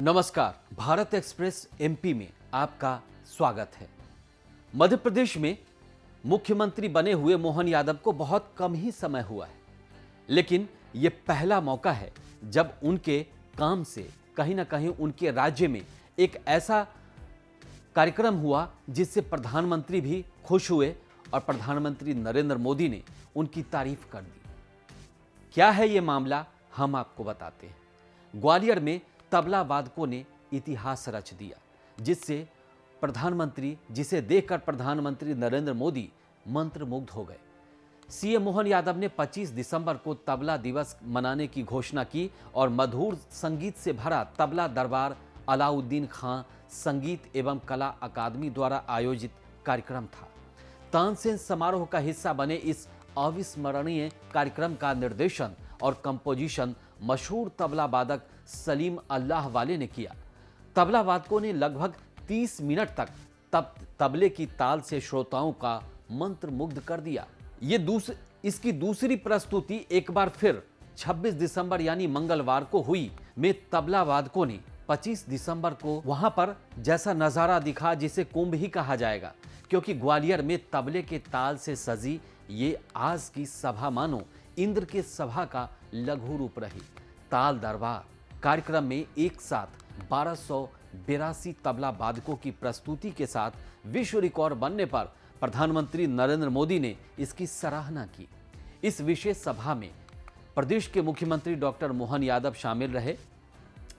नमस्कार, Bharat express MP में आपका स्वागत है। मध्य प्रदेश में मुख्यमंत्री बने हुए मोहन यादव को बहुत कम ही समय हुआ है, लेकिन यह पहला मौका है जब उनके काम से कहीं ना कहीं उनके राज्य में एक ऐसा कार्यक्रम हुआ जिससे प्रधानमंत्री भी खुश हुए और प्रधानमंत्री नरेंद्र मोदी ने उनकी तारीफ कर दी। क्या है यह मामला, हम आपको बताते हैं। ग्वालियर में तबला वादकों ने इतिहास रच दिया, जिसे देखकर प्रधानमंत्री नरेंद्र मोदी मंत्रमुग्ध हो गए। सीएम मोहन यादव ने 25 दिसंबर को तबला दिवस मनाने की घोषणा की और मधुर संगीत से भरा तबला दरबार अलाउद्दीन खां संगीत एवं कला अकादमी द्वारा आयोजित कार्यक्रम था। तानसेन समारोह का हिस्सा बने इस अविस्मरणीय कार्यक्रम का निर्देशन और कंपोजिशन मशहूर तबला वादक सलीम अल्लाह वाले ने किया। तबला वादकों ने लगभग 30 मिनट तक तबले की ताल से श्रोताओं का मंत्रमुग्ध कर दिया। इसकी दूसरी प्रस्तुति एक बार फिर 26 दिसंबर यानी मंगलवार को हुई में तबला वादकों ने 25 दिसंबर को वहां पर जैसा नजारा दिखा जिसे कुंभ ही कहा जाएगा, क्योंकि ग्वालियर में तबले के ताल से सजी ये आज की सभा मानो इंद्र के सभा का लघु रूप रही। ताल दरबार कार्यक्रम में एक साथ 1282 तबला वादकों की प्रस्तुति के साथ विश्व रिकॉर्ड बनने पर प्रधानमंत्री नरेंद्र मोदी ने इसकी सराहना की। इस विशेष सभा में प्रदेश के मुख्यमंत्री डॉक्टर मोहन यादव शामिल रहे,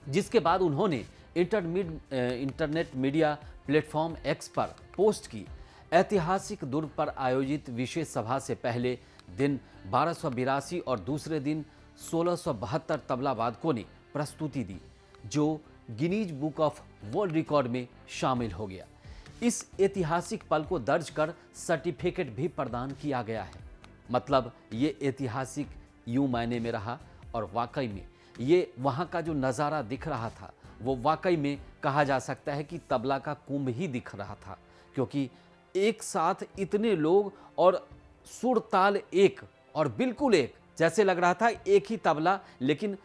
जिसके बाद उन्होंने इंटरनेट मीडिया प्लेटफॉर्म एक्स पर पोस्ट की। ऐतिहासिक दुर्ग पर आयोजित विशेष सभा से पहले दिन 1282 और दूसरे दिन 1672 तबला वादकों ने प्रस्तुति दी, जो Guinness book of world record में शामिल हो गया। इस ऐतिहासिक पल को दर्ज कर सर्टिफिकेट भी प्रदान किया गया है। मतलब ये ऐतिहासिक यूं मायने में रहा और वाकई में ये वहाँ का जो नज़ारा दिख रहा था वो वाकई में कहा जा सकता है कि तबला का कुंभ ही दिख रहा था, क्योंकि एक साथ इतने लोग और सुर ताल एक और बिल्कुल एक, जैसे लग रहा था एक ही तबला, लेकिन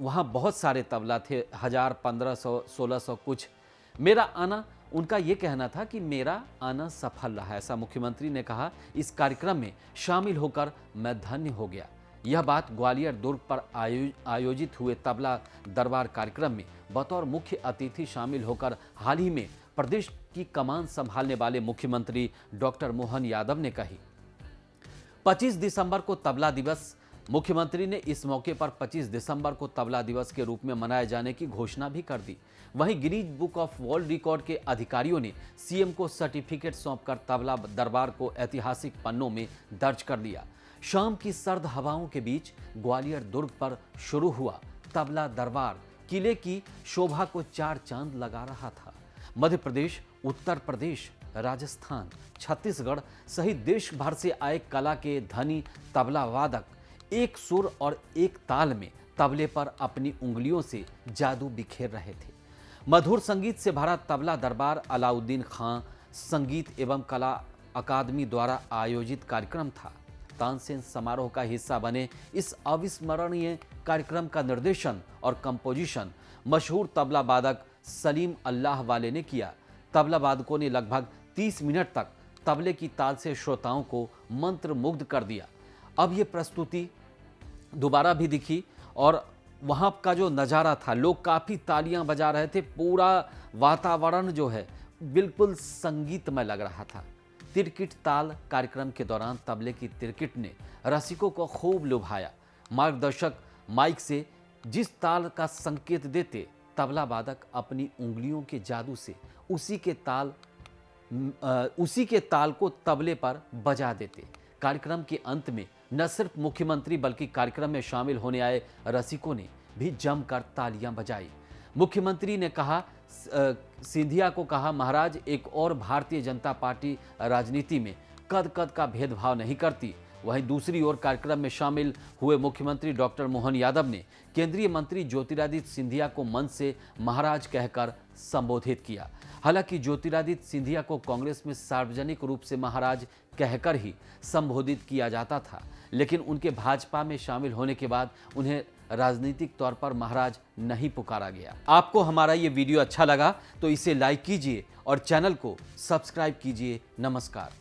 वहाँ बहुत सारे तबला थे, 1000, 1500, 1600 कुछ। मेरा आना, उनका ये कहना था कि मेरा आना सफल रहा, ऐसा मुख्यमंत्री ने कहा। इस कार्यक्रम में शामिल होकर मैं धन्य हो गया। यह बात ग्वालियर दुर्ग पर आयोजित हुए तबला दरबार कार्यक्रम में बतौर मुख्य अतिथि शामिल होकर हाल ही में प्रदेश की कमान संभालने वाले मुख्यमंत्री डॉक्टर मोहन यादव ने कही। 25 दिसंबर को तबला दिवस, मुख्यमंत्री ने इस मौके पर 25 दिसंबर को तबला दिवस के रूप में मनाए जाने की घोषणा भी कर दी। वहीं Guinness book of world record के अधिकारियों ने सीएम को सर्टिफिकेट सौंपकर तबला दरबार को ऐतिहासिक पन्नों में दर्ज कर दिया। शाम की सर्द हवाओं के बीच ग्वालियर दुर्ग पर शुरू हुआ तबला दरबार किले की शोभा को चार चांद लगा रहा था। मध्य प्रदेश, उत्तर प्रदेश, राजस्थान, छत्तीसगढ़ सहित देश भर से आए कला के धनी तबला वादक एक सुर और एक ताल में तबले पर अपनी उंगलियों से जादू बिखेर रहे थे। मधुर संगीत से भरा तबला दरबार अलाउद्दीन खां संगीत एवं कला अकादमी द्वारा आयोजित कार्यक्रम था। तानसेन समारोह का हिस्सा बने इस अविस्मरणीय कार्यक्रम का निर्देशन और कंपोजिशन मशहूर तबला वादक सलीम अल्लाह वाले ने किया। तबला वादकों ने लगभग 30 मिनट तक तबले की ताल से श्रोताओं को मंत्रमुग्ध कर दिया। अब ये प्रस्तुति दोबारा भी दिखी और वहाँ का जो नज़ारा था, लोग काफ़ी तालियां बजा रहे थे, पूरा वातावरण जो है बिल्कुल संगीतमय लग रहा था। तिरकिट ताल कार्यक्रम के दौरान तबले की तिरकिट ने रसिकों को खूब लुभाया। मार्गदर्शक माइक से जिस ताल का संकेत देते, तबला वादक अपनी उंगलियों के जादू से उसी के ताल को तबले पर बजा देते। कार्यक्रम के अंत में न सिर्फ मुख्यमंत्री बल्कि कार्यक्रम में शामिल होने आए रसिकों ने भी जमकर तालियां बजाई। मुख्यमंत्री ने कहा, सिंधिया को कहा, महाराज, एक और भारतीय जनता पार्टी राजनीति में कद कद का भेदभाव नहीं करती। वहीं दूसरी ओर कार्यक्रम में शामिल हुए मुख्यमंत्री डॉक्टर मोहन यादव ने केंद्रीय मंत्री ज्योतिरादित्य सिंधिया को मंच से महाराज कहकर संबोधित किया। हालांकि ज्योतिरादित्य सिंधिया को कांग्रेस में सार्वजनिक रूप से महाराज कहकर ही संबोधित किया जाता था, लेकिन उनके भाजपा में शामिल होने के बाद उन्हें राजनीतिक तौर पर महाराज नहीं पुकारा गया। आपको हमारा ये वीडियो अच्छा लगा तो इसे लाइक कीजिए और चैनल को सब्सक्राइब कीजिए। नमस्कार।